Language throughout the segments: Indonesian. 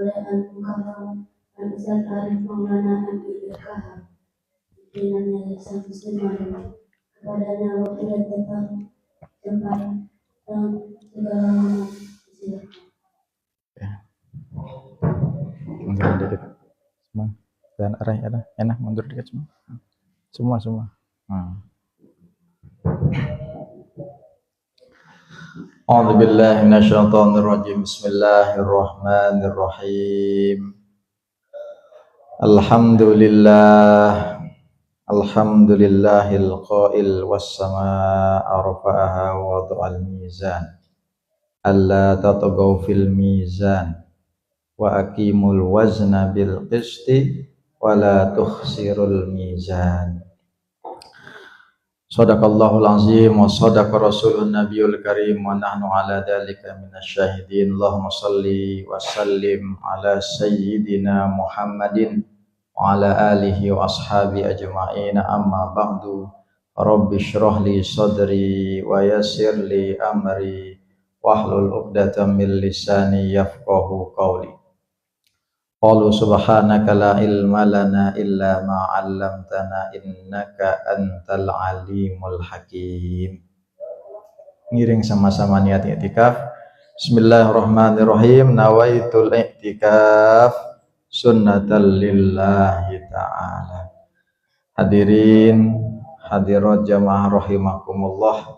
Kemuliaan Mukarram Al-Ustaz Arif Maulana Al-Ilkahar pimpinannya Sang Muslim kepadanya waktu dan tempat dan segala mana mundur dekat semua dan arah enak mundur dekat semua. A'udzu billahi minasyaitonir rajim. Bismillahirrahmanirrahim. Alhamdulillahil qail was-samaa'a rafa'aha wa wada'al mizan alla tatghaw fil mizan wa aqimul wazna bil qisti wa la tukhsirul mizan. Shadaqallahul azim wa shadaqa rasulun nabiyul karim wa nahnu ala dzalika minasyahidin. Allahumma shalli wa sallim ala sayyidina Muhammadin wa ala alihi wa ashabi ajma'in. Amma ba'du. Rabbi shrah li sadri wa yassir li amri wahlul 'uqdatam min lisani yafqahu qawli. Qalu subhanaka la ilma lana illa ma 'allamtana innaka antal alimul hakim. Ngiring sama-sama niat i'tikaf. Bismillahirrahmanirrahim. Nawaitul i'tikaf sunnatan lillahi ta'ala. Hadirin hadirat jamaah rahimakumullah,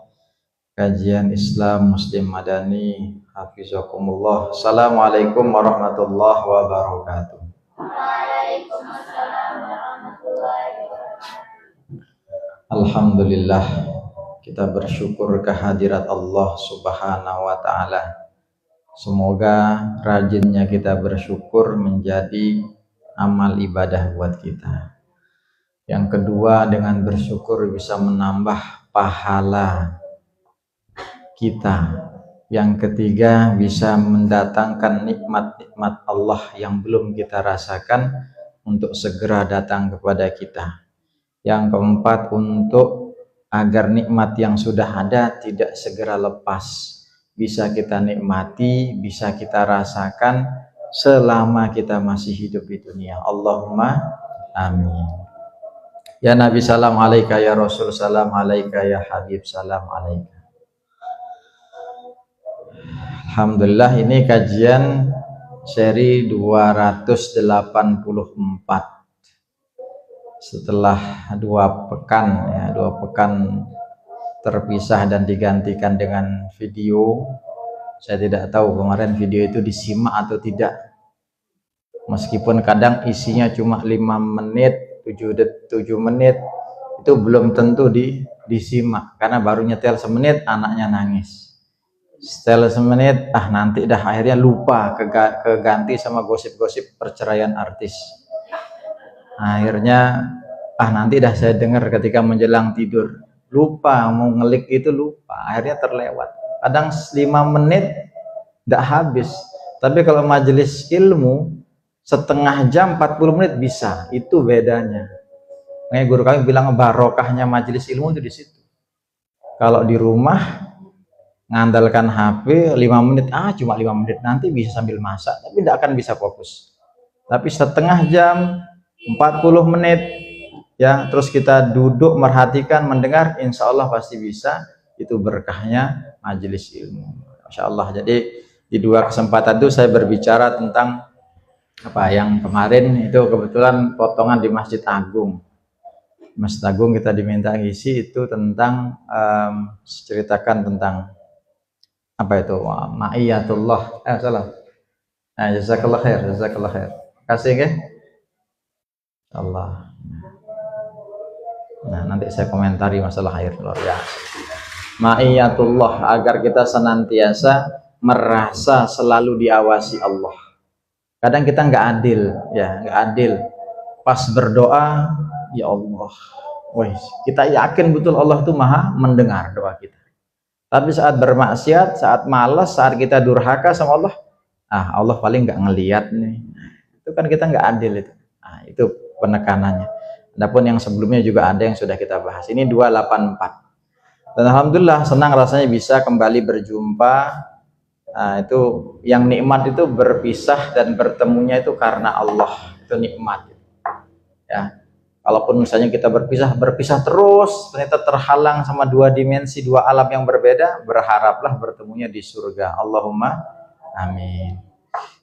kajian Islam Muslim Madani hafizakumullah. Assalamualaikum warahmatullahi wabarakatuh. Waalaikumsalam warahmatullahi wabarakatuh. Alhamdulillah, kita bersyukur kehadirat Allah Subhanahu wa ta'ala. Semoga rajinnya kita bersyukur menjadi amal ibadah buat kita. Yang kedua, dengan bersyukur bisa menambah pahala kita. Yang ketiga, bisa mendatangkan nikmat-nikmat Allah yang belum kita rasakan untuk segera datang kepada kita. Yang keempat, untuk agar nikmat yang sudah ada tidak segera lepas, bisa kita nikmati, bisa kita rasakan selama kita masih hidup di dunia. Allahumma amin. Ya Nabi salam alaika, ya Rasul salam alaika, ya Habib salam alaika. Alhamdulillah, ini kajian seri 284 setelah dua pekan terpisah dan digantikan dengan video. Saya tidak tahu kemarin video itu disimak atau tidak, meskipun kadang isinya cuma 5 menit 7 menit, itu belum tentu disimak karena baru nyetel semenit anaknya nangis, setel semenit nanti dah akhirnya lupa, keganti sama gosip-gosip perceraian artis. Akhirnya nanti dah saya dengar ketika menjelang tidur, lupa mau ngelik itu, lupa, akhirnya terlewat. Kadang 5 menit tidak habis, tapi kalau majelis ilmu setengah jam 40 menit bisa, itu bedanya. Makanya guru kami bilang barokahnya majelis ilmu itu di situ. Kalau di rumah ngandalkan HP 5 menit, cuma 5 menit, nanti bisa sambil masak, tapi tidak akan bisa fokus. Tapi setengah jam 40 menit ya, terus kita duduk merhatikan, mendengar, insya Allah pasti bisa. Itu berkahnya majelis ilmu, Masya Allah. Jadi di 2 kesempatan itu saya berbicara tentang yang kemarin itu kebetulan potongan di Masjid Agung. Masjid Agung kita diminta ngisi itu tentang ceritakan tentang itu ma'iyatullah. Jazakallah khair. Kasih nggih. Allah. Nanti saya komentari masalah air luar biasa. Ma'iyatullah, agar kita senantiasa merasa selalu diawasi Allah. Kadang kita nggak adil. Pas berdoa, ya Allah, kita yakin betul Allah itu maha mendengar doa kita. Tapi saat bermaksiat, saat malas, saat kita durhaka sama Allah, Allah paling nggak ngelihat nih. Itu kan kita nggak adil itu. Itu penekanannya. Adapun yang sebelumnya juga ada yang sudah kita bahas. Ini 284. Dan alhamdulillah senang rasanya bisa kembali berjumpa Nah, itu yang nikmat itu berpisah dan bertemunya itu karena Allah, itu nikmat. Ya, kalaupun misalnya kita berpisah terus, ternyata terhalang sama dua dimensi, dua alam yang berbeda, berharaplah bertemunya di surga. Allahumma amin.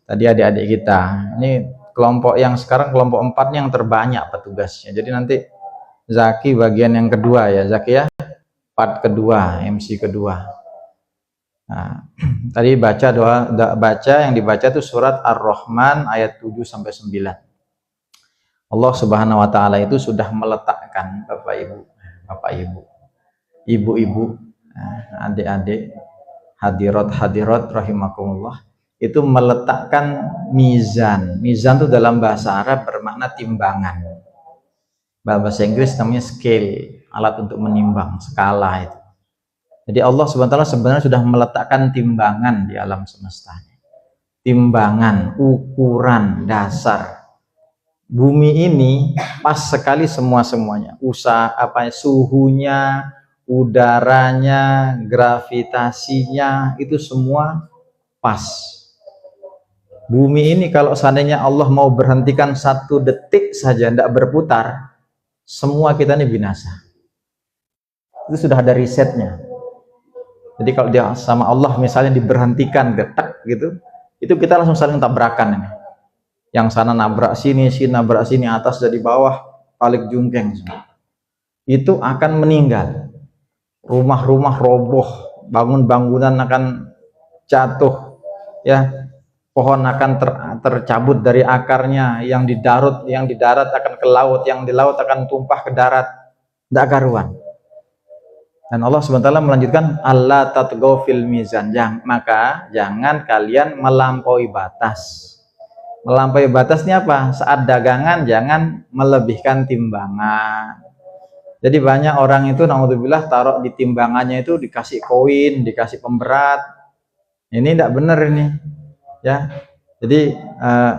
Tadi adik-adik kita, ini kelompok yang sekarang kelompok 4 yang terbanyak petugasnya. Jadi nanti Zaki bagian yang kedua ya, Zaki ya, part kedua, MC kedua. Nah, tadi baca yang dibaca itu surat Ar-Rahman ayat 7 sampai 9. Allah Subhanahu wa taala itu sudah meletakkan Bapak Ibu, ibu-ibu, adik-adik, hadirat rahimakumullah, itu meletakkan mizan. Mizan itu dalam bahasa Arab bermakna timbangan. Bahasa Inggris namanya scale, alat untuk menimbang, skala itu. Jadi Allah SWT sebenarnya sudah meletakkan timbangan di alam semesta. Timbangan, ukuran, dasar. Bumi ini pas sekali semuanya. Suhunya, udaranya, gravitasinya, itu semua pas. Bumi ini kalau seandainya Allah mau berhentikan 1 detik saja tidak berputar, semua kita ini binasa. Itu sudah ada risetnya. Jadi kalau dia sama Allah misalnya diberhentikan getak gitu, itu kita langsung saling tabrakan ini. Yang sana nabrak sini nabrak sini, atas dari bawah balik jungkeng. Itu akan meninggal. Rumah-rumah roboh, bangunan akan jatuh, ya. Pohon akan tercabut dari akarnya, yang di darat akan ke laut, yang di laut akan tumpah ke darat. Tidak karuan. Dan Allah SWT melanjutkan, Allah tatghaw fil mizan, maka jangan kalian melampaui batas. Melampaui batasnya apa? Saat dagangan jangan melebihkan timbangan. Jadi banyak orang itu naudzubillah taruh di timbangannya itu dikasih koin, dikasih pemberat. Ini tidak benar ini, ya. Jadi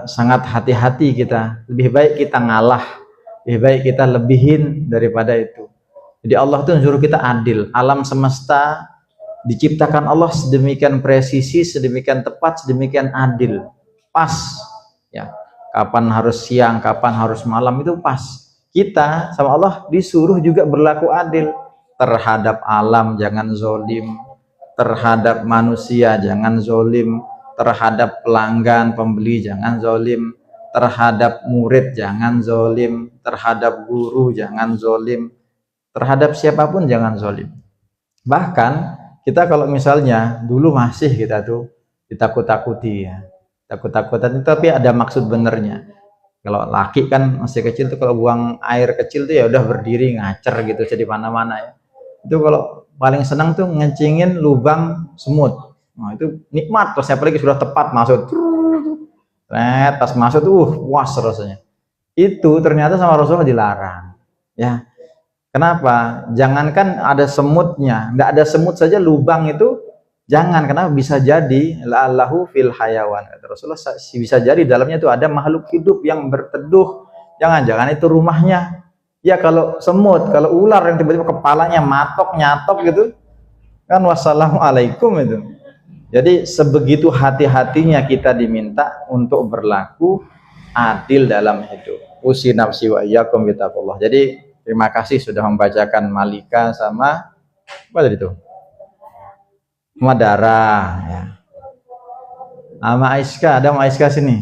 sangat hati-hati kita. Lebih baik kita ngalah, lebih baik kita lebihin daripada itu. Jadi Allah itu menyuruh kita adil. Alam semesta diciptakan Allah sedemikian presisi, sedemikian tepat, sedemikian adil. Pas. Ya. Kapan harus siang, kapan harus malam, itu pas. Kita sama Allah disuruh juga berlaku adil. Terhadap alam jangan zolim. Terhadap manusia jangan zolim. Terhadap pelanggan, pembeli jangan zolim. Terhadap murid jangan zolim. Terhadap guru jangan zolim. Terhadap siapapun jangan zolim. Bahkan kita kalau misalnya dulu masih kita tuh ditakut-takuti ya, takut-takutan itu, tapi ada maksud benernya. Kalau laki kan masih kecil tuh kalau buang air kecil tuh ya udah berdiri ngacer gitu jadi mana-mana ya. Itu kalau paling senang tuh ngecingin lubang semut. Nah itu nikmat, terus apalagi sudah tepat masuk. Pas masuk tuh puas rasanya. Itu ternyata sama Rasulullah dilarang. Ya. Kenapa? Jangankan ada semutnya, nggak ada semut saja lubang itu jangan, karena bisa jadi la'allahu fil hayawan. Rasulullah bisa jadi dalamnya itu ada makhluk hidup yang berteduh. Jangan-jangan itu rumahnya. Ya kalau semut, kalau ular yang tiba-tiba kepalanya matok nyatok gitu, kan wassalamualaikum itu. Jadi sebegitu hati-hatinya kita diminta untuk berlaku adil dalam hidup. Usi nafsi wa iyyakum bittaqullah. Jadi terima kasih sudah membacakan Malika sama apa tadi itu? Madara ya. Sama Aiska, ada Aiska sini.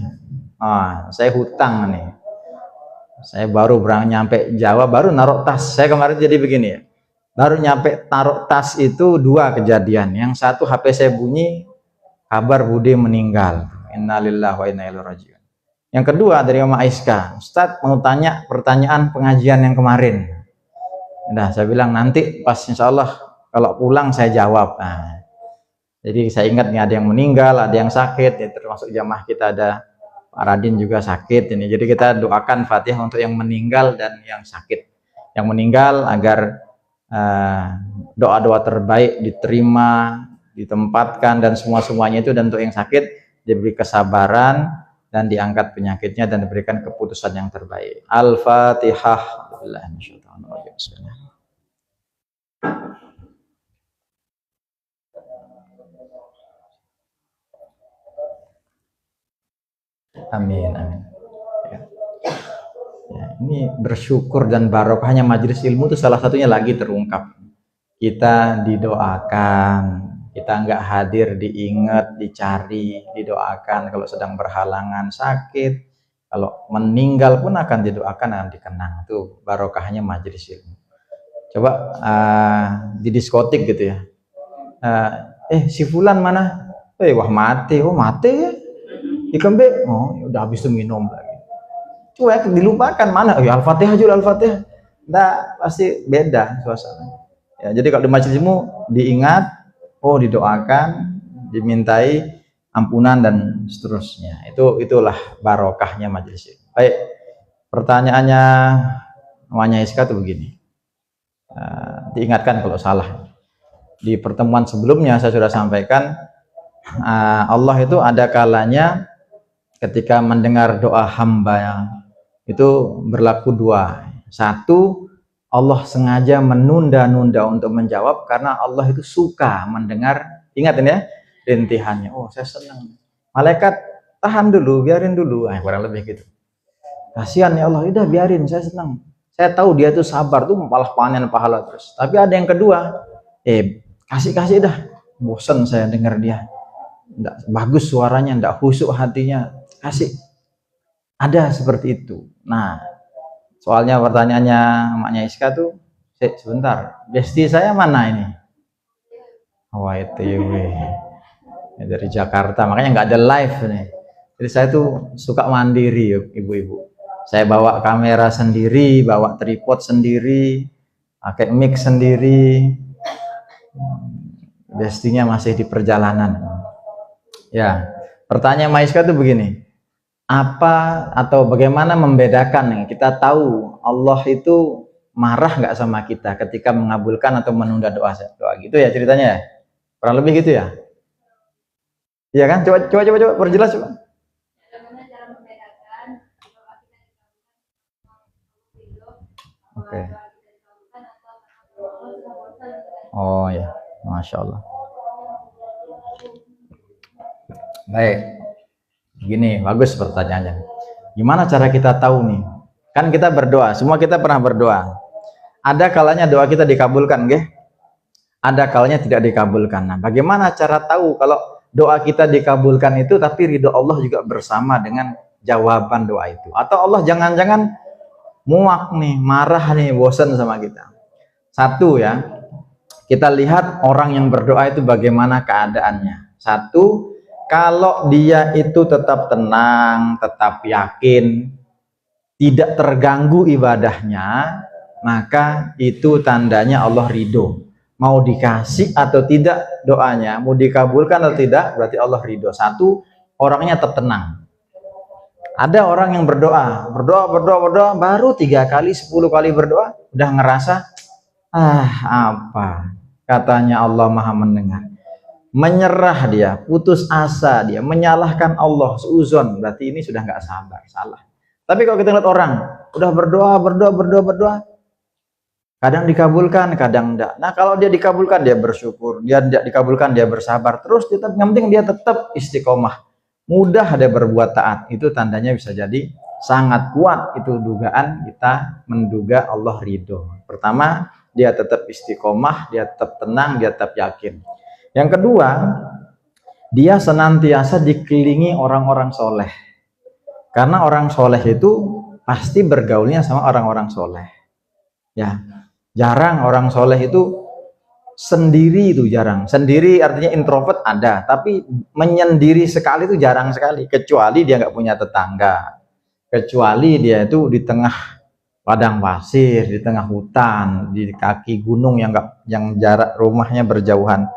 Saya hutang nih. Saya baru nyampe Jawa, baru naruh tas. Saya kemarin jadi begini ya. Baru nyampe taruh tas itu 2 kejadian. Yang satu HP saya bunyi, kabar Bude meninggal. Innalillahi wa inna ilaihi raji'un. Yang kedua dari Mama Aiska, Ustadz mau tanya pertanyaan pengajian yang kemarin. Nah, saya bilang nanti pas insya Allah kalau pulang saya jawab. Nah, jadi saya ingat nih ada yang meninggal, ada yang sakit, ya, termasuk jamaah kita ada Pak Radin juga sakit ini. Jadi kita doakan Fatihah untuk yang meninggal dan yang sakit. Yang meninggal agar doa-doa terbaik diterima, ditempatkan dan semuanya itu, dan untuk yang sakit diberi kesabaran dan diangkat penyakitnya dan diberikan keputusan yang terbaik. Al-Fatihah. Bismillah. Amin, amin. Ya. Ya, ini bersyukur dan barokahnya majelis ilmu itu salah satunya lagi terungkap. Kita didoakan, kita nggak hadir diingat, dicari, didoakan kalau sedang berhalangan sakit, kalau meninggal pun akan didoakan dan dikenang. Itu barokahnya majelis ilmu. Coba di diskotik gitu ya, si Fulan mana? Wah mati, oh mati ya? Ikan be, oh ya udah habis itu minum lagi. Cuek, dilupakan mana? Oh ya Al-Fatihah juga Al-Fatihah. Nah, pasti beda suasana. Ya, jadi kalau di majelismu diingat, oh didoakan, dimintai ampunan dan seterusnya. Itulah barokahnya majelis. Baik, pertanyaannya namanya Iska tuh begini. Diingatkan kalau salah. Di pertemuan sebelumnya saya sudah sampaikan, Allah itu ada kalanya ketika mendengar doa hamba itu berlaku dua. Satu, Allah sengaja menunda-nunda untuk menjawab karena Allah itu suka mendengar, ingat ini ya, rintihannya. Oh saya senang. Malaikat tahan dulu, biarin dulu, kurang lebih gitu. Kasihan ya Allah, udah biarin, saya senang. Saya tahu dia tuh sabar tuh malah panen pahala terus. Tapi ada yang kedua, kasih dah, bosan saya dengar dia. Nggak bagus suaranya, nggak khusyuk hatinya, kasih. Ada seperti itu. Nah, soalnya pertanyaannya maknya Iska tuh, sebentar, bestie saya mana ini? Wah itu ya, dari Jakarta, makanya nggak ada live nih. Jadi saya tuh suka mandiri ibu-ibu. Saya bawa kamera sendiri, bawa tripod sendiri, pakai mic sendiri. Bestinya masih di perjalanan. Ya, pertanyaan Maiska tuh begini. Apa atau bagaimana membedakan nih? Kita tahu Allah itu marah nggak sama kita ketika mengabulkan atau menunda doa gitu ya ceritanya ya, kurang lebih gitu ya. Iya kan? Coba perjelas coba. Oke. Oh ya, Masya Allah. Baik. Gini, bagus pertanyaannya. Gimana cara kita tahu nih? Kan kita berdoa, semua kita pernah berdoa. Ada kalanya doa kita dikabulkan, nggih? Ada kalanya tidak dikabulkan. Nah, bagaimana cara tahu kalau doa kita dikabulkan itu tapi ridho Allah juga bersama dengan jawaban doa itu? Atau Allah jangan-jangan muak nih, marah nih, bosan sama kita? Satu ya, kita lihat orang yang berdoa itu bagaimana keadaannya. Satu, kalau dia itu tetap tenang, tetap yakin, tidak terganggu ibadahnya, maka itu tandanya Allah ridho. Mau dikasih atau tidak doanya, mau dikabulkan atau tidak, berarti Allah ridho. Satu, orangnya tetap tenang. Ada orang yang berdoa, baru 3 kali, 10 kali berdoa, udah ngerasa, apa, katanya Allah maha mendengar. Menyerah dia, putus asa dia, menyalahkan Allah, seuzon, berarti ini sudah nggak sabar, salah. Tapi kalau kita lihat orang udah berdoa, kadang dikabulkan, kadang enggak. Nah kalau dia dikabulkan dia bersyukur, dia tidak dikabulkan dia bersabar, terus tetap, yang penting dia tetap istiqomah, mudah ada berbuat taat. Itu tandanya bisa jadi sangat kuat itu dugaan kita menduga Allah ridho. Pertama, dia tetap istiqomah, dia tetap tenang, dia tetap yakin. Yang kedua, dia senantiasa dikelilingi orang-orang soleh. Karena orang soleh itu pasti bergaulnya sama orang-orang soleh. Ya, jarang orang soleh itu sendiri, itu jarang. Sendiri artinya introvert ada, tapi menyendiri sekali itu jarang sekali. Kecuali dia nggak punya tetangga, kecuali dia itu di tengah padang pasir, di tengah hutan, di kaki gunung yang jarak rumahnya berjauhan.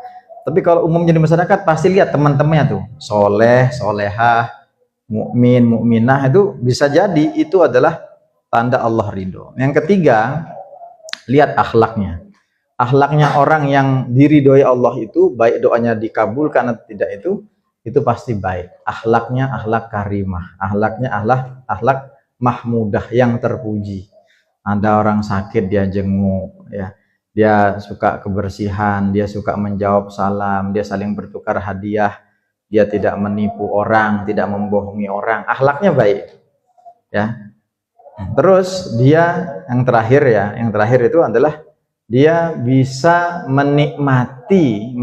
Tapi kalau umumnya di masyarakat pasti lihat teman-temannya tuh soleh, solehah, mukmin, mukminah, itu bisa jadi itu adalah tanda Allah ridho. Yang ketiga, lihat akhlaknya. Akhlaknya orang yang diridhoi Allah itu, baik doanya dikabulkan atau tidak, itu pasti baik. Akhlaknya akhlak karimah, akhlaknya akhlak mahmudah, yang terpuji. Ada orang sakit dia jenguk, ya. Dia suka kebersihan, dia suka menjawab salam, dia saling bertukar hadiah. dia tidak menipu orang, tidak membohongi orang, akhlaknya baik. Ya. Terus dia yang terakhir itu adalah dia bisa menikmati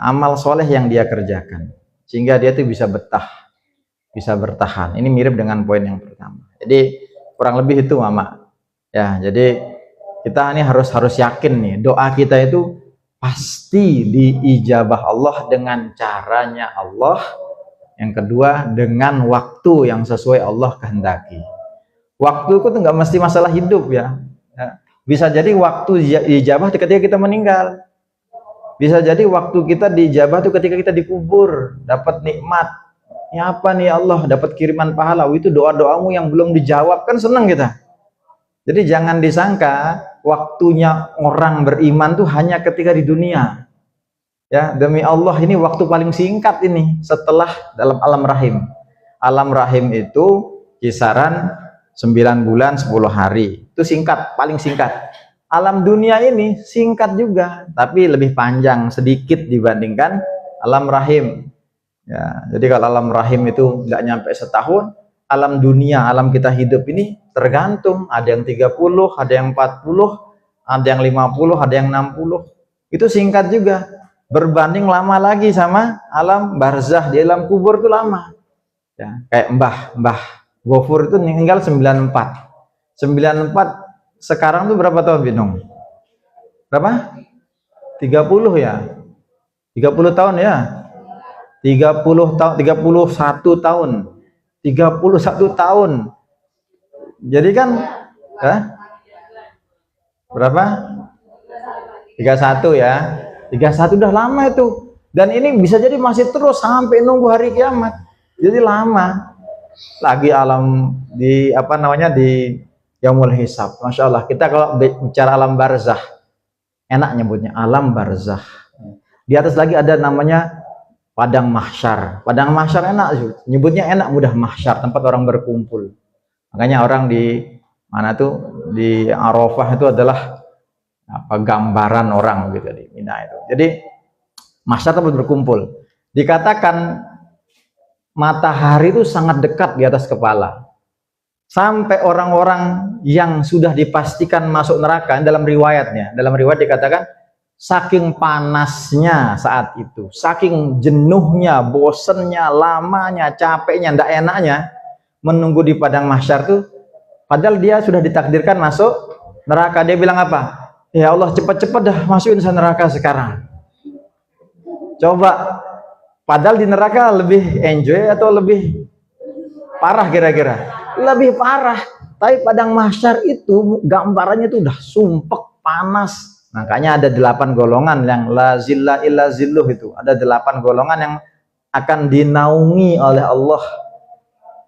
amal soleh yang dia kerjakan, sehingga dia tuh bisa bertahan. Ini mirip dengan poin yang pertama. Jadi kurang lebih itu Mama. Ya, jadi kita ini harus yakin nih, doa kita itu pasti diijabah Allah dengan caranya Allah. Yang kedua, dengan waktu yang sesuai Allah kehendaki. Waktu itu nggak mesti masalah hidup ya. Bisa jadi waktu diijabah ketika kita meninggal. Bisa jadi waktu kita diijabah itu ketika kita dikubur, dapat nikmat. Ya apa nih Allah, dapat kiriman pahala. Itu doa-doamu yang belum dijawab, kan senang kita. Jadi jangan disangka waktunya orang beriman tuh hanya ketika di dunia. Ya, demi Allah ini waktu paling singkat ini setelah dalam alam rahim. Alam rahim itu kisaran 9 bulan 10 hari. Itu singkat, paling singkat. Alam dunia ini singkat juga, tapi lebih panjang sedikit dibandingkan alam rahim. Ya, jadi kalau alam rahim itu nggak nyampe setahun, alam dunia, alam kita hidup ini tergantung. Ada yang 30, ada yang 40, ada yang 50, ada yang 60. Itu singkat juga. Berbanding lama lagi sama alam barzah, di alam kubur itu lama. Ya, kayak Mbah Gofur itu meninggal 94. 94 sekarang tuh berapa tahun Binung? Berapa? 30 ya? 30 tahun ya? 30 tahun, 31 tahun. 31 tahun. Jadi kan berapa? 31 ya. 31 udah lama itu. Dan ini bisa jadi masih terus sampai nunggu hari kiamat. Jadi lama. Lagi alam di di Yaumul Hisab. Masya Allah, kita kalau bicara alam barzah, enak nyebutnya alam barzah. Di atas lagi ada namanya padang mahsyar. Padang mahsyar enak, nyebutnya enak, mudah, mahsyar, tempat orang berkumpul. Makanya orang di mana tuh, di Arafah itu adalah gambaran orang gitu di Mina itu. Jadi mahsyar tempat berkumpul. Dikatakan matahari itu sangat dekat di atas kepala. Sampai orang-orang yang sudah dipastikan masuk neraka, dalam riwayat dikatakan saking panasnya saat itu, saking jenuhnya, bosennya, lamanya, capeknya, ndak enaknya menunggu di padang mahsyar tuh, padahal dia sudah ditakdirkan masuk neraka. Dia bilang apa? Ya Allah, cepat-cepat dah masukin saya neraka sekarang. Coba, padahal di neraka lebih enjoy atau lebih parah kira-kira? Lebih parah. Tapi padang mahsyar itu gambarannya itu udah sumpek, panas. Makanya ada 8 golongan yang la zilla illa zilluh itu. Ada 8 golongan yang akan dinaungi oleh Allah,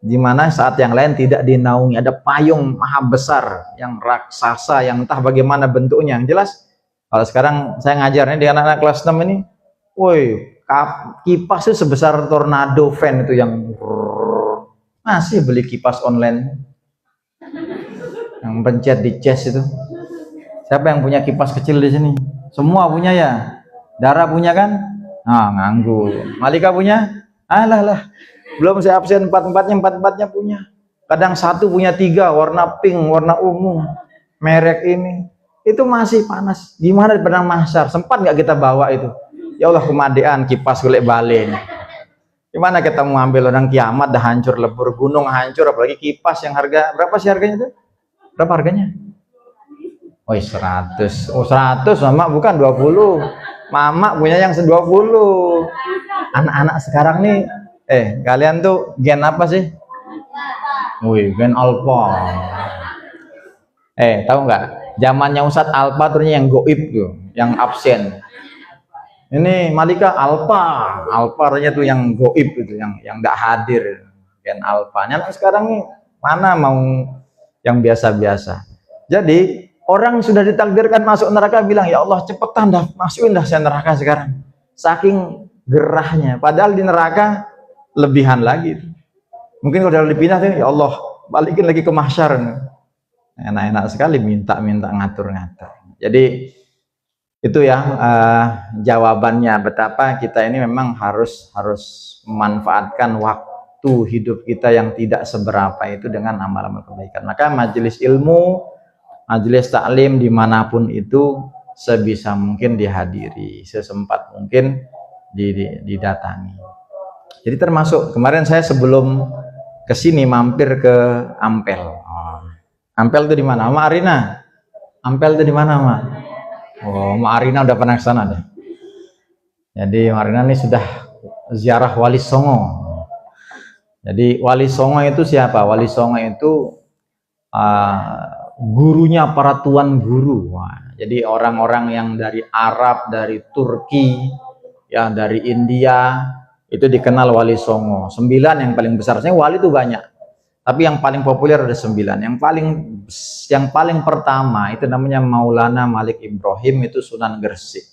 di mana saat yang lain tidak dinaungi. Ada payung maha besar yang raksasa, yang entah bagaimana bentuknya. Yang jelas kalau sekarang saya ngajarnya di anak-anak kelas 6 ini, woi, kipas itu sebesar tornado fan itu, yang masih beli kipas online yang pencet di chest itu. Siapa yang punya kipas kecil di sini? Semua punya ya? Dara punya kan? Nah, nganggur. Malika punya? Alah. Belum saya absen, empat-empatnya punya. Kadang satu punya 3, warna pink, warna ungu, merek ini. Itu masih panas. Gimana di padang mahsyar? Sempat nggak kita bawa itu? Ya Allah, kemadean kipas golek balen. Gimana kita mau ambil, orang kiamat dah hancur lebur, gunung hancur, apalagi kipas yang harga berapa sih harganya itu? Berapa harganya? Oh 100. Oh 100 Mama, bukan 20. Mama punya yang 20. Anak-anak sekarang nih, kalian tuh gen apa sih? Wih, gen alpha. Tahu nggak? Zamannya Ustadz alpha turunnya yang goib tuh, yang absen. Ini Malika alpha-nya tuh yang goib itu, yang enggak hadir, gen alpha-nya. Nah, sekarang nih mana mau yang biasa-biasa. Jadi orang sudah ditakdirkan masuk neraka bilang, ya Allah cepetan dah masukin dah saya neraka sekarang. Saking gerahnya. Padahal di neraka lebihan lagi. Mungkin kalau udah dipindah tuh, ya Allah balikin lagi ke mahsyar. Enak-enak sekali minta ngatur-ngatur. Jadi Itu ya jawabannya, betapa kita ini memang harus memanfaatkan waktu hidup kita yang tidak seberapa itu dengan amal-amal kebaikan. Maka majelis ilmu, majelis taklim dimanapun itu sebisa mungkin dihadiri, sesempat mungkin didatangi. Jadi termasuk kemarin saya sebelum kesini mampir ke Ampel. Ampel itu di mana? Ma Arina. Ampel itu di mana, Ma? Oh, Ma Arina udah pernah ke sana deh. Jadi Ma Arina ini sudah ziarah Wali Songo. Jadi Wali Songo itu siapa? Wali Songo itu gurunya para tuan guru. Wah, jadi orang-orang yang dari Arab, dari Turki, ya dari India, itu dikenal Wali Songo. 9 yang paling besar. Sebenarnya wali itu banyak, tapi yang paling populer ada 9. Yang paling pertama itu namanya Maulana Malik Ibrahim, itu Sunan Gresik.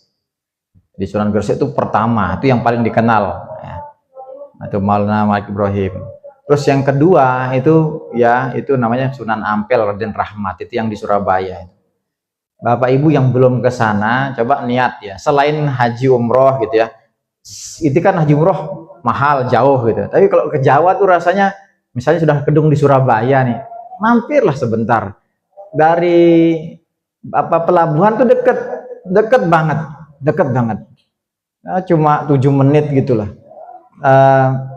Di Sunan Gresik itu pertama, itu yang paling dikenal. Ya. Itu Maulana Malik Ibrahim. Terus yang kedua itu ya itu namanya Sunan Ampel Raden Rahmat, itu yang di Surabaya. Bapak Ibu yang belum ke sana, coba niat ya. Selain haji umroh gitu ya, itu kan haji umroh mahal jauh gitu. Tapi kalau ke Jawa tuh rasanya, misalnya sudah kedung di Surabaya nih, mampirlah sebentar. Dari pelabuhan tuh deket banget. Nah, cuma 7 menit gitulah.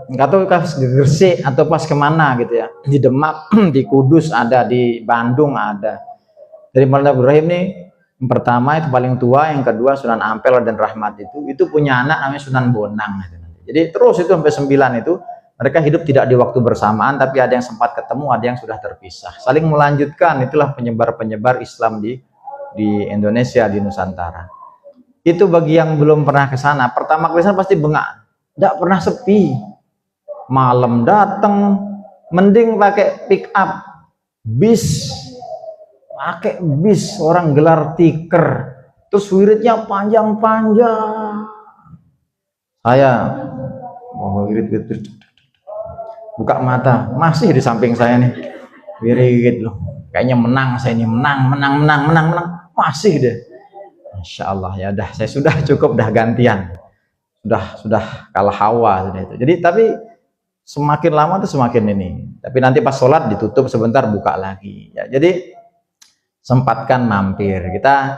Nggak tahu pas ke Gresik atau pas kemana gitu ya. Di Demak, di Kudus ada, di Bandung ada. Dari Maulana Ibrahim nih, yang pertama itu paling tua, yang kedua Sunan Ampel dan Rahmat itu punya anak namanya Sunan Bonang. Jadi terus itu sampai 9 itu mereka hidup tidak di waktu bersamaan, tapi ada yang sempat ketemu, ada yang sudah terpisah. Saling melanjutkan, itulah penyebar-penyebar Islam di Indonesia, di Nusantara. Itu bagi yang belum pernah ke sana, pertama kali sana pasti bengak, tidak pernah sepi. Malam datang, mending pakai pick up, bis, pakai bis, orang gelar tiker, terus wiridnya panjang-panjang. Saya mau wirid buka mata, masih di samping saya nih wirid loh, kayaknya menang saya ini, menang, masih deh. Insya Allah ya udah, saya sudah cukup, dah gantian, sudah kalah hawa sudah itu. Jadi tapi semakin lama tuh semakin ini, tapi nanti pas sholat ditutup sebentar, buka lagi ya. Jadi sempatkan mampir, kita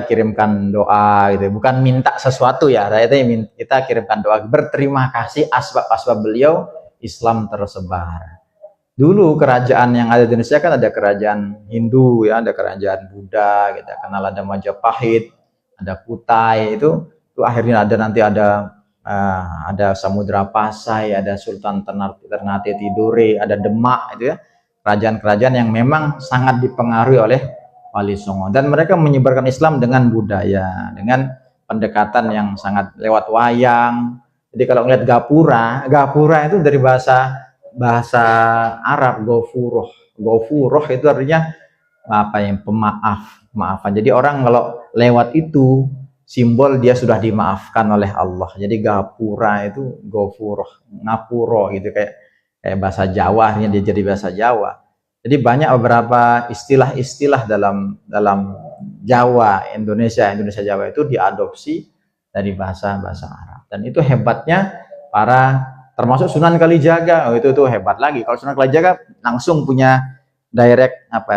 kirimkan doa gitu, bukan minta sesuatu ya, kita kirimkan doa berterima kasih asbab beliau Islam tersebar. Dulu kerajaan yang ada di Indonesia kan ada kerajaan Hindu ya, ada kerajaan Buddha, kita kenal, ada Majapahit, ada Kutai, itu akhirnya ada Samudra Pasai, ada Sultan Ternate Tidore, ada Demak, itu ya, kerajaan-kerajaan yang memang sangat dipengaruhi oleh Wali Songo, dan mereka menyebarkan Islam dengan budaya, dengan pendekatan yang sangat lewat wayang. Jadi kalau ngeliat gapura itu dari bahasa Arab, gofuroh itu artinya maafan. Jadi orang kalau lewat itu simbol dia sudah dimaafkan oleh Allah. Jadi gapura itu gofuroh, ngapuro gitu, kayak bahasa Jawa, dia jadi bahasa Jawa. Jadi banyak beberapa istilah-istilah dalam Jawa, Indonesia Jawa itu diadopsi dari bahasa Arab. Dan itu hebatnya termasuk Sunan Kalijaga. Itu hebat lagi. Kalau Sunan Kalijaga langsung punya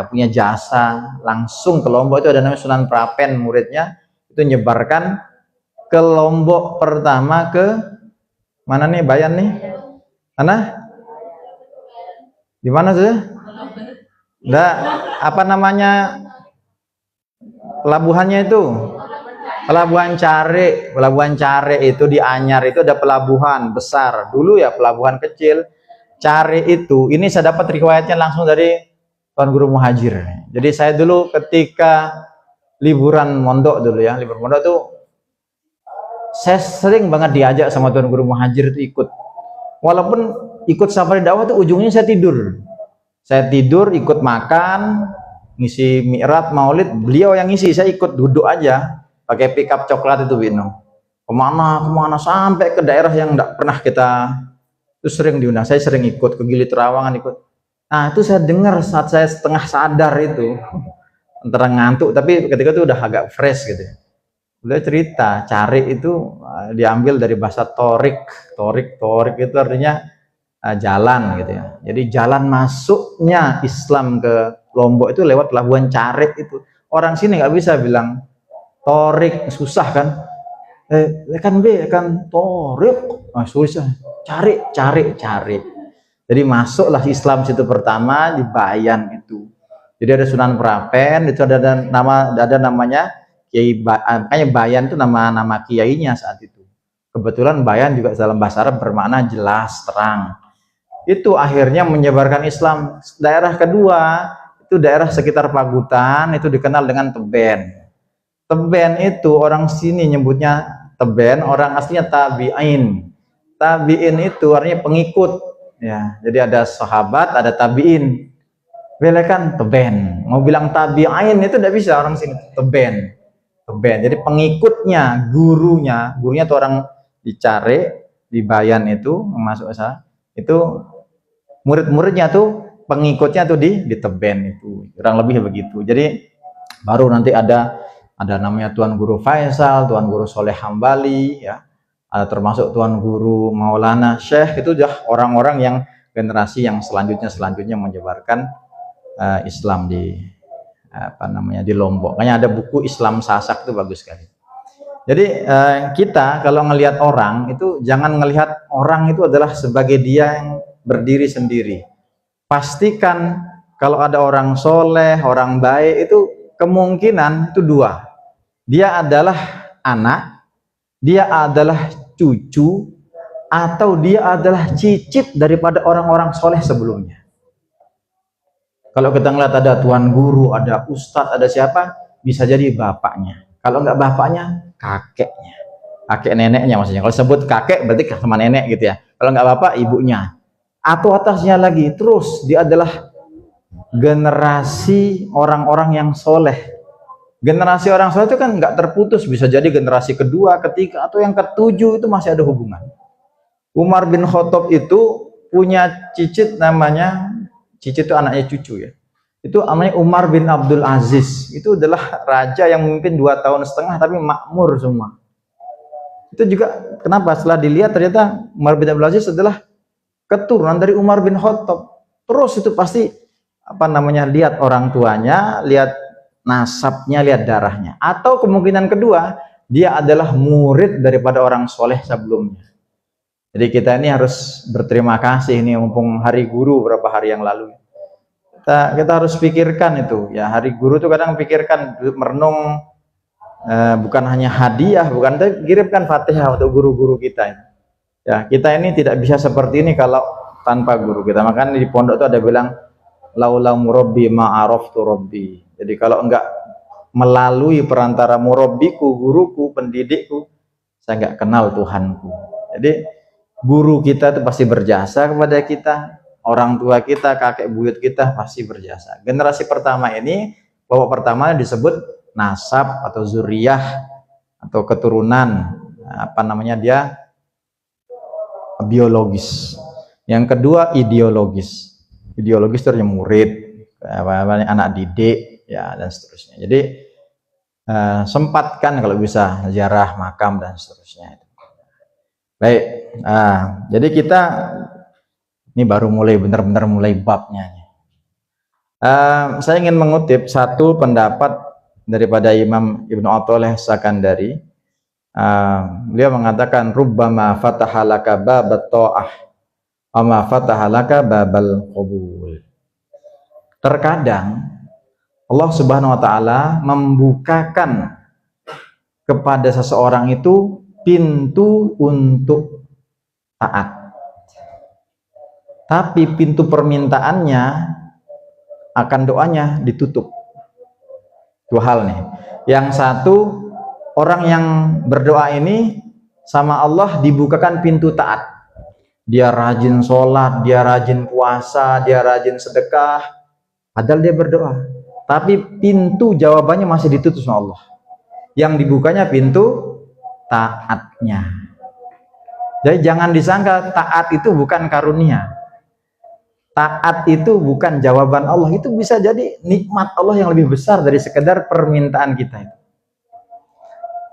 punya jasa langsung ke Lombok. Itu ada namanya Sunan Prapen, muridnya itu nyebarkan ke Lombok pertama, ke mana nih, Bayan nih, mana, di mana sih? Apa namanya pelabuhannya itu? Pelabuhan Care itu di Anyar itu ada pelabuhan besar. Dulu ya pelabuhan kecil. Care itu, ini saya dapat riwayatnya langsung dari Tuan Guru Muhajir. Jadi saya dulu ketika liburan mondok tuh, saya sering banget diajak sama Tuan Guru Muhajir itu ikut. Walaupun ikut safari dakwah tuh ujungnya saya tidur. Ikut makan, ngisi mi'raj maulid, beliau yang ngisi, saya ikut duduk aja pakai pickup coklat itu Bino. Kemana sampai ke daerah yang enggak pernah kita itu sering diundang. Saya sering ikut ke Gili Trawangan ikut. Nah, itu saya dengar saat saya setengah sadar itu. Antara ngantuk, tapi ketika itu udah agak fresh gitu. Beliau cerita, cari itu diambil dari bahasa torik. Torik itu artinya jalan gitu ya. Jadi jalan masuknya Islam ke Lombok itu lewat pelabuhan Carik itu. Orang sini nggak bisa bilang torik, susah kan? Kan torik, susah. Cari. Jadi masuklah Islam situ pertama di Bayan itu. Jadi ada Sunan Prapen, itu ada namanya Kiai, makanya Bayan itu nama kiainya saat itu. Kebetulan Bayan juga dalam bahasa Arab bermakna jelas, terang. Itu akhirnya menyebarkan Islam. Daerah kedua itu daerah sekitar Pagutan, itu dikenal dengan Teben. Teben itu orang sini nyebutnya Teben, orang aslinya tabi'in. Tabi'in itu artinya pengikut ya. Jadi ada sahabat, ada tabi'in. Belekan Teben. Mau bilang tabi'in itu tidak bisa orang sini. Teben. Jadi pengikutnya, gurunya itu orang dicari di Bayan itu masuk usaha. Itu murid-muridnya tuh pengikutnya tuh di Teben itu. Kurang lebih begitu. Jadi baru nanti ada namanya Tuan Guru Faisal, Tuan Guru Soleh Hambali ya. Ada termasuk Tuan Guru Maulana Syekh, itu udah orang-orang yang generasi yang selanjutnya menyebarkan Islam di di Lombok. Makanya ada buku Islam Sasak itu bagus sekali. Jadi kita kalau ngelihat orang itu jangan ngelihat orang itu adalah sebagai dia yang berdiri sendiri. Pastikan kalau ada orang soleh, orang baik itu kemungkinan itu dua. Dia adalah anak, dia adalah cucu, atau dia adalah cicit daripada orang-orang soleh sebelumnya. Kalau kita ngeliat ada tuan guru, ada ustadz, ada siapa, bisa jadi bapaknya. Kalau nggak bapaknya, kakeknya. Kakek neneknya maksudnya. Kalau sebut kakek berarti sama nenek gitu ya. Kalau nggak bapak, ibunya. Atau atasnya lagi, terus dia adalah generasi orang-orang yang soleh. Generasi orang soleh itu kan nggak terputus, bisa jadi generasi kedua, ketiga, atau yang ketujuh itu masih ada hubungan. Umar bin Khattab itu punya cicit namanya, cicit itu anaknya cucu ya. Itu namanya Umar bin Abdul Aziz. Itu adalah raja yang memimpin 2,5 tahun tapi makmur semua. Itu juga kenapa setelah dilihat ternyata Umar bin Abdul Aziz adalah keturunan dari Umar bin Khattab. Terus itu pasti lihat orang tuanya, lihat nasabnya, lihat darahnya. Atau kemungkinan kedua, dia adalah murid daripada orang soleh sebelumnya. Jadi kita ini harus berterima kasih nih, mumpung hari guru beberapa hari yang lalu. Kita harus pikirkan itu ya, hari guru tuh kadang pikirkan, merenung, bukan hanya hadiah, bukan, tapi kirimkan Fatihah untuk guru-guru kita. Ya, kita ini tidak bisa seperti ini kalau tanpa guru kita. Makanya di pondok itu ada bilang laula murabbi ma'araftu rabbi. Jadi kalau enggak melalui perantara murabbiku, guruku, pendidikku, saya enggak kenal Tuhanku. Jadi guru kita itu pasti berjasa kepada kita, orang tua kita, kakek buyut kita pasti berjasa. Generasi pertama ini, bapak pertama disebut nasab atau zuriyah atau keturunan, dia biologis. Yang kedua ideologis. Ideologis itu murid, anak didik, ya, dan seterusnya. Jadi sempatkan kalau bisa ziarah makam dan seterusnya. Baik, jadi kita ini baru benar-benar mulai babnya. Saya ingin mengutip satu pendapat daripada Imam Ibnu Athaillah Sakandari. Beliau mengatakan rubbama fataha laka babat ta'ah wa ma fataha laka babal qabul. Terkadang Allah Subhanahu wa taala membukakan kepada seseorang itu pintu untuk taat. Tapi pintu permintaannya akan doanya ditutup. Dua hal nih. Yang satu, orang yang berdoa ini sama Allah dibukakan pintu taat. Dia rajin sholat, dia rajin puasa, dia rajin sedekah, padahal dia berdoa. Tapi pintu jawabannya masih ditutup sama Allah. Yang dibukanya pintu taatnya. Jadi jangan disangka taat itu bukan karunia. Taat itu bukan jawaban Allah. Itu bisa jadi nikmat Allah yang lebih besar dari sekedar permintaan kita itu.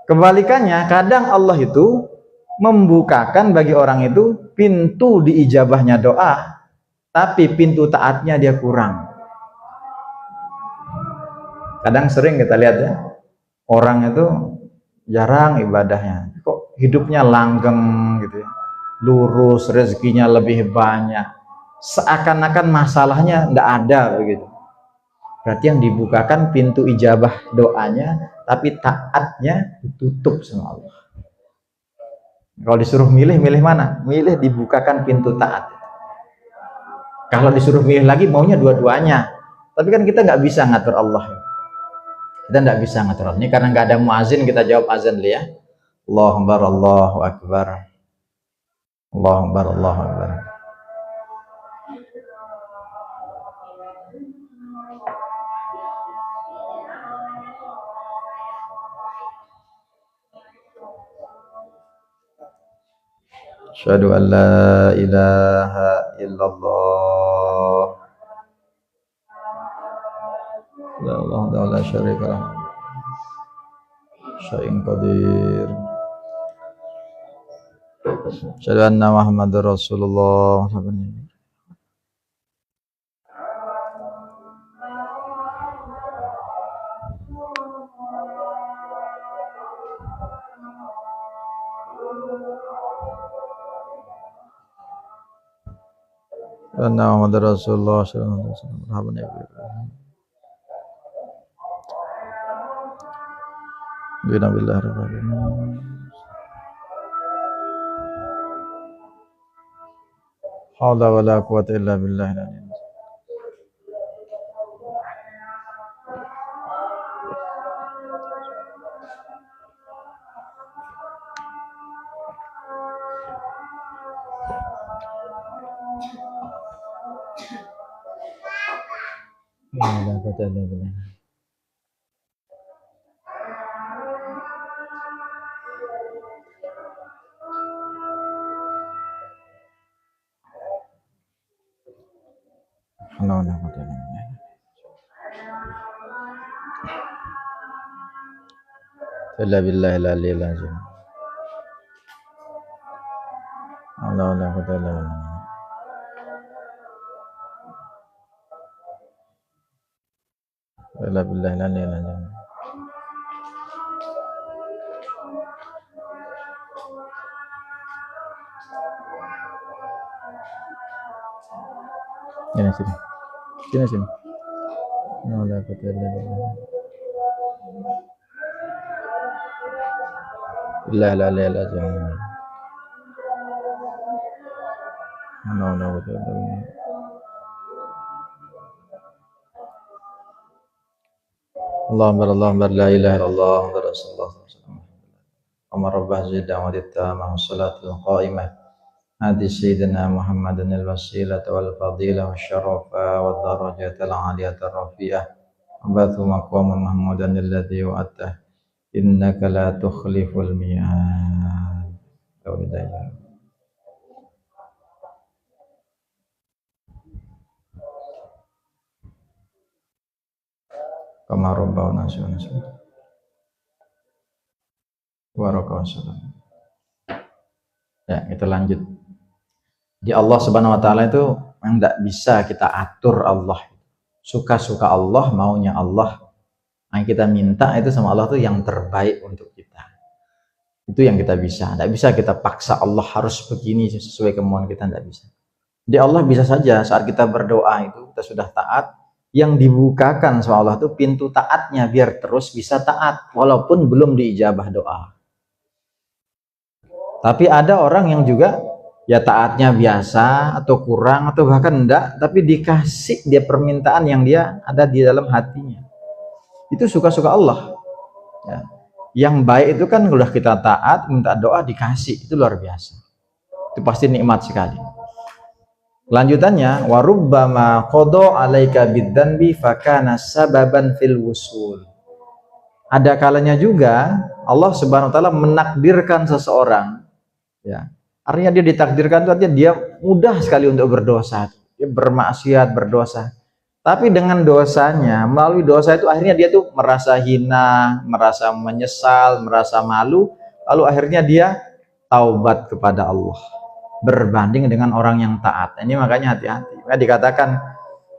Kebalikannya, kadang Allah itu membukakan bagi orang itu pintu diijabahnya doa, tapi pintu taatnya dia kurang. Kadang sering kita lihat ya, orang itu jarang ibadahnya, kok hidupnya langgeng gitu ya, lurus, rezekinya lebih banyak, seakan-akan masalahnya tidak ada begitu. Berarti yang dibukakan pintu ijabah doanya, tapi taatnya ditutup sama Allah. Kalau disuruh milih, milih mana? Milih dibukakan pintu taat. Kalau disuruh milih lagi, maunya dua-duanya. Tapi kan kita nggak bisa ngatur Allah. Kita nggak bisa ngatur Allah. Ini karena nggak ada muazin, kita jawab azan dulu ya. Allahu Akbar, Allahu Akbar. Allahu Akbar, Allahu Akbar. Asyhadu an la ilaha illallah. La ilaha illa syarika lah. Syai'in qadir. Asyhadu anna Muhammadar Rasulullah. Anna Muhammadar Rasulullah sallallahu alaihi wasallam. Marhaban ya Ibrahim. Bismillah ar-Rahman ar-Rahim. Haula wala quwwata illa billah. Illa billahil aliyyil azim. Allah la quwwata illa billah. Illa billahil aliyyil azim. Sini. Allah la quwwata illa billah. Billahil aliyyil azim. Allah la quwwata illa billah. Allahumma la ilaha illallah wa rasulullah sallallahu alaihi wasallam. Amma rabbah zidda wa dittama salatul qa'imah. Hadi sayyidina Muhammadin al-wasilata wal fadila wa syarafa wa darajata al-aliyata rafi'ah. Abathu maqaman mahmudan alladhi wa'atah. Innaka la tukhliful mi'ad. Tauhidillah. Kama rabbana sallallahu wabarakatuh. Ya, kita lanjut. Di Allah Subhanahu wa taala itu memang tidak bisa kita atur Allah. Suka-suka Allah, maunya Allah. Yang kita minta itu sama Allah itu yang terbaik untuk kita. Itu yang kita bisa. Tidak bisa kita paksa Allah harus begini sesuai kemauan kita, tidak bisa. Di Allah bisa saja saat kita berdoa itu kita sudah taat, yang dibukakan sama Allah itu pintu taatnya biar terus bisa taat walaupun belum diijabah doa. Tapi ada orang yang juga ya taatnya biasa atau kurang atau bahkan enggak, tapi dikasih dia permintaan yang dia ada di dalam hatinya. Itu suka-suka Allah. Ya. Yang baik itu kan udah kita taat, minta doa dikasih, itu luar biasa. Itu pasti nikmat sekali. Lanjutannya, warubbama qada 'alaika bidzanbi fakana sababan fil wusul. Ada kalanya juga Allah Subhanahu wa taala menakdirkan seseorang, ya. Artinya dia ditakdirkan itu artinya dia mudah sekali untuk berdosa, dia bermaksiat, berdosa. Tapi dengan dosanya, melalui dosa itu akhirnya dia tuh merasa hina, merasa menyesal, merasa malu, lalu akhirnya dia taubat kepada Allah. Berbanding dengan orang yang taat. Ini makanya hati-hati. Dikatakan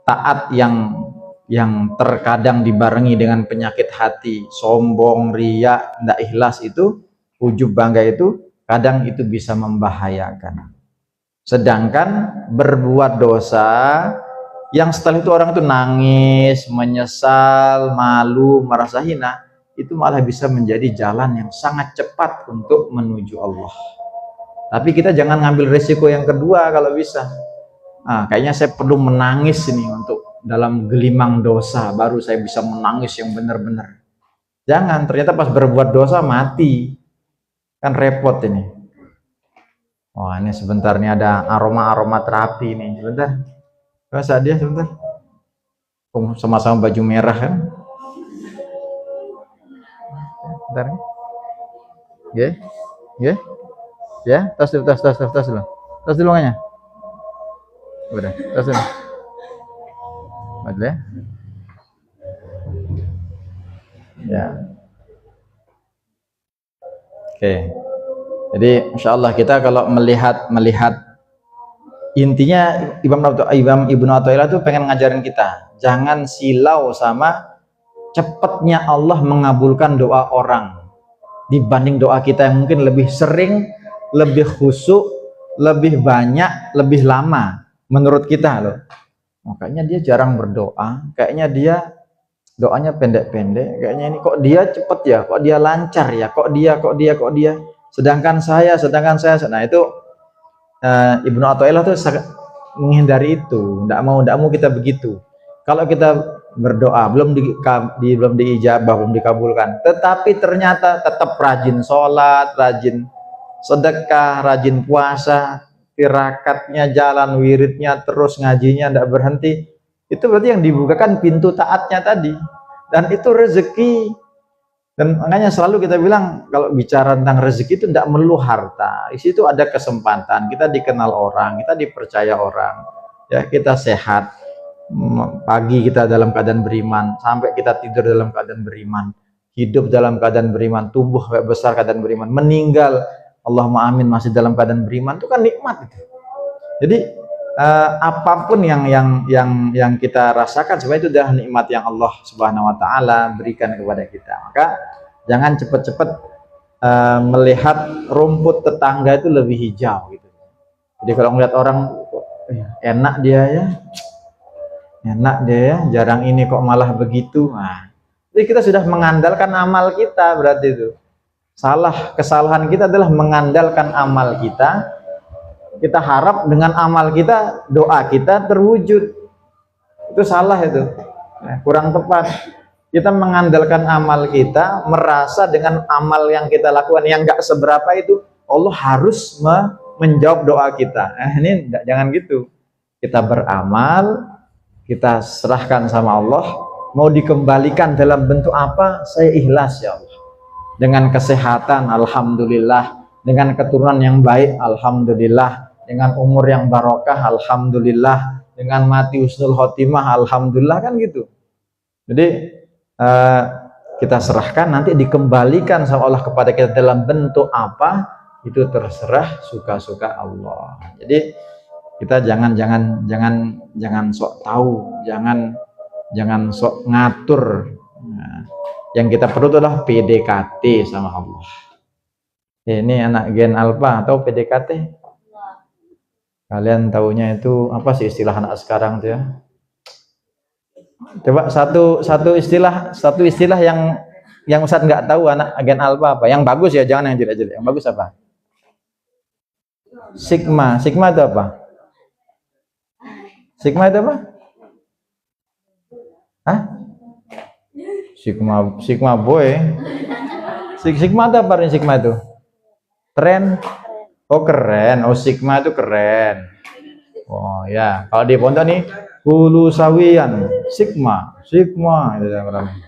taat yang terkadang dibarengi dengan penyakit hati, sombong, riya, tidak ikhlas itu, ujub bangga itu, kadang itu bisa membahayakan. Sedangkan berbuat dosa yang setelah itu orang itu nangis, menyesal, malu, merasa hina, itu malah bisa menjadi jalan yang sangat cepat untuk menuju Allah. Tapi kita jangan ngambil resiko yang kedua kalau bisa. Nah, kayaknya saya perlu menangis ini untuk dalam gelimang dosa, baru saya bisa menangis yang benar-benar. Jangan, ternyata pas berbuat dosa mati. Kan repot ini. Wah, ini sebentar nih ada aroma-aroma terapi nih. Sebentar. Masa dia sebentar. Sama-sama baju merah kan? Bentar. Ya. Ya. Ya, tas dulu. Tas dulu makanya. Udah, tas dulu. Betul ya? Ya. Oke. Jadi insya Allah kita kalau melihat intinya Imam Ibnu Athaillah tuh pengen ngajarin kita jangan silau sama cepatnya Allah mengabulkan doa orang dibanding doa kita yang mungkin lebih sering, lebih khusyuk, lebih banyak, lebih lama menurut kita loh. Makanya dia jarang berdoa, kayaknya dia doanya pendek-pendek, kayaknya ini kok dia cepet ya, kok dia lancar ya, kok dia. Sedangkan saya, nah itu Ibnu Athaillah tuh menghindari itu, tidak mau kita begitu. Kalau kita berdoa belum diijabah, belum dikabulkan, tetapi ternyata tetap rajin sholat, rajin sedekah, rajin puasa, tirakatnya jalan, wiridnya terus, ngajinya tidak berhenti, itu berarti yang dibukakan pintu taatnya tadi, dan itu rezeki. Dan makanya selalu kita bilang kalau bicara tentang rezeki itu tidak melulu harta. Di situ ada kesempatan, kita dikenal orang, kita dipercaya orang, ya kita sehat, pagi kita dalam keadaan beriman, sampai kita tidur dalam keadaan beriman, hidup dalam keadaan beriman, tumbuh besar keadaan beriman, meninggal Allahumma amin masih dalam keadaan beriman, itu kan nikmat itu. Jadi apapun yang kita rasakan sebenarnya itu adalah nikmat yang Allah Subhanahu wa taala berikan kepada kita. Maka jangan cepat-cepat melihat rumput tetangga itu lebih hijau gitu. Jadi kalau melihat orang enak dia ya, jarang ini kok malah begitu. Nah, jadi kita sudah mengandalkan amal kita, berarti itu. Kesalahan kita adalah mengandalkan amal kita. Kita harap dengan amal kita, doa kita terwujud. Itu salah itu. Kurang tepat. Kita mengandalkan amal kita, merasa dengan amal yang kita lakukan yang nggak seberapa itu, Allah harus menjawab doa kita. Ini jangan gitu. Kita beramal, kita serahkan sama Allah, mau dikembalikan dalam bentuk apa, saya ikhlas ya Allah. Dengan kesehatan, alhamdulillah. Dengan keturunan yang baik, alhamdulillah. Dengan umur yang barokah, alhamdulillah. Dengan mati husnul khotimah, alhamdulillah, kan gitu. Jadi kita serahkan, nanti dikembalikan sama Allah kepada kita dalam bentuk apa, itu terserah suka-suka Allah. Jadi kita jangan sok tahu, jangan sok ngatur. Nah, yang kita perlu adalah PDKT sama Allah. Ini anak gen alpha atau PDKT? Kalian taunya itu apa sih istilah anak sekarang tuh ya? Coba satu istilah yang Ustadz nggak tahu anak gen alpha apa? Yang bagus ya, jangan yang jelek-jelek. Yang bagus apa? Sigma itu apa? Sigma itu apa? Hah? Sigma boy. Sigma itu apa nih Sigma itu? Keren. Oh keren. Oh Sigma itu keren. Oh ya. Kalau di pondok nih hulu sawian. Sigma itu namanya.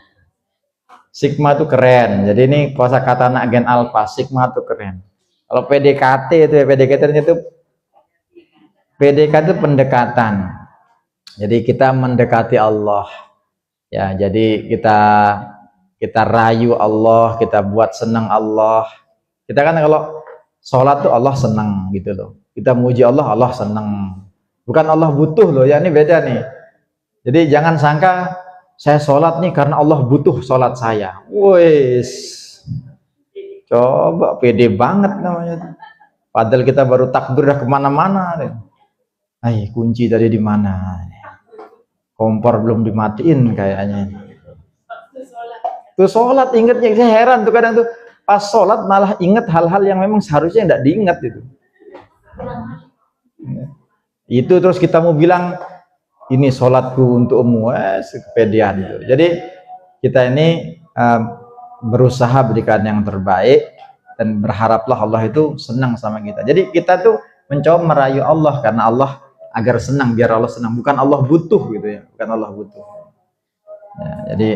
Sigma itu keren. Jadi ini kosakata anak gen alpha. Sigma itu keren. Kalau PDKT itu ya, PDKT itu pendekatan. Jadi kita mendekati Allah. Ya, jadi kita rayu Allah, kita buat senang Allah. Kita kan kalau sholat tuh Allah senang gitu loh. Kita muji Allah, Allah senang. Bukan Allah butuh loh, ya ini beda nih. Jadi jangan sangka saya sholat nih karena Allah butuh sholat saya. Wes, coba pede banget namanya. Padahal kita baru takbir udah kemana-mana. Ay, kunci tadi di mana? Kompor belum dimatiin kayaknya. Tuh sholat ingetnya, saya heran tuh kadang tuh pas sholat malah inget hal-hal yang memang seharusnya tidak diingat itu. Itu terus kita mau bilang ini sholatku untukmu, kepedean itu. Jadi kita ini berusaha berikan yang terbaik dan berharaplah Allah itu senang sama kita. Jadi kita tuh mencoba merayu Allah karena Allah agar senang, biar Allah senang, bukan Allah butuh gitu ya, bukan Allah butuh. Ya, jadi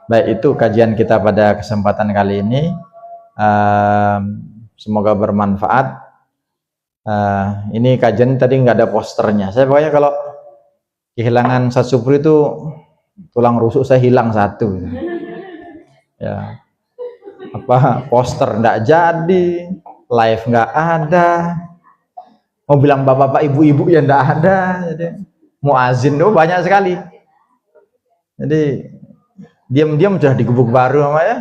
baik, itu kajian kita pada kesempatan kali ini. Semoga bermanfaat. Ini kajian tadi nggak ada posternya. Saya pokoknya kalau kehilangan Ustaz Supri itu tulang rusuk saya hilang satu. Ya, apa poster nggak jadi, live nggak ada. Mau bilang bapak-bapak ibu-ibu ya nggak ada. Jadi muazin tuh banyak sekali. Jadi diam-diam sudah digebuk baru sama ya.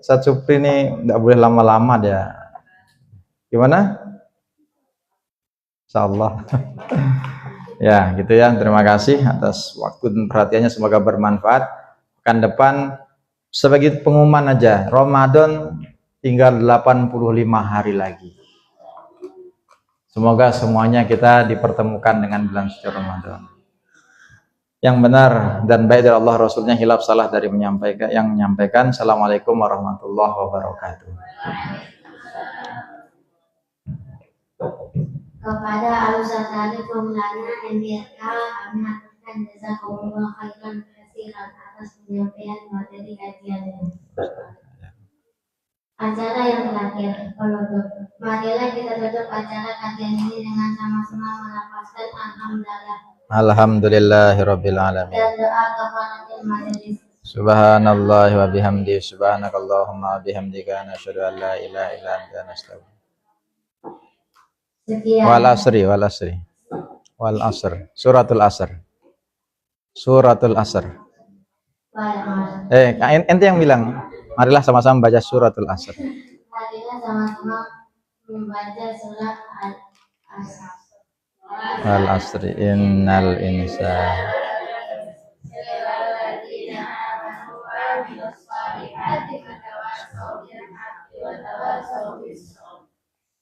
Ustaz Supri ini nggak boleh lama-lama dia. Gimana? Insyaallah. Ya, gitu ya. Terima kasih atas waktu dan perhatiannya, semoga bermanfaat. Pekan depan sebagai pengumuman aja, Ramadan tinggal 85 hari lagi. Semoga semuanya kita dipertemukan dengan bulan suci Ramadan. Yang benar dan baik dari Allah, Rasulnya, hilaf salah dari menyampaikan. Assalamualaikum warahmatullahi wabarakatuh. Kepada Al-Ustaz Maulana MDRK, kami aturkan jazakumullah khairan katsiran atas penyampaian materi kajian. Acara yang terakhir, penutup. Marilah kita tutup acara kajian ini dengan sama-sama melafazkan alhamdulillah. Alhamdulillahirabbil alamin. Dan doa kafaratul majelis. Subhanallah wa bihamdi, subhanakallahumma wa bihamdika, nasyhadu an la ilaha illa anta, nastaghfiruka. Sekian. Wal asr. Suratul asr. Ente yang bilang. Marilah sama-sama baca suratul asr. Marilah sama-sama membaca surat Al-Asr. Wal asri innal insana.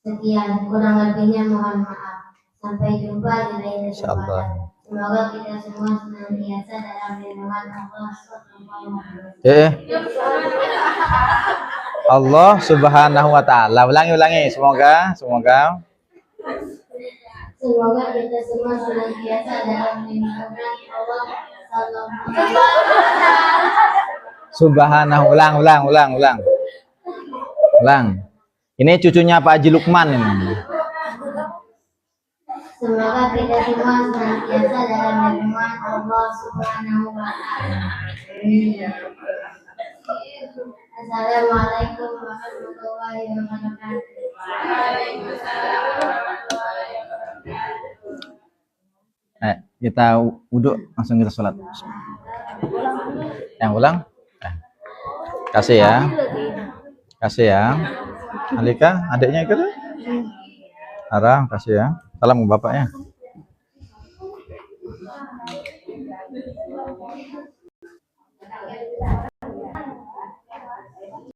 Sekian, kurang lebihnya mohon maaf. Sampai jumpa di lain kesempatan. Semoga kita semua senantiasa dalam lindungan Allah Subhanahu wa Ta'ala. Allah Subhanahu wa Ta'ala. Ulangi. Semoga kita semua senantiasa dalam lindungan Allah Subhanahu wa Ta'ala. Subhanahu. Ulang. Ini cucunya Pak Haji Lukman ini. Semoga kita semua senantiasa dalam lindungan Allah Subhanahu wa Ta'ala. Assalamualaikum warahmatullahi wabarakatuh. Kita wudhu, langsung kita sholat. Yang ulang? Kasih ya. Alika, adiknya ikut? Ara, kasih ya. Salam ke bapaknya.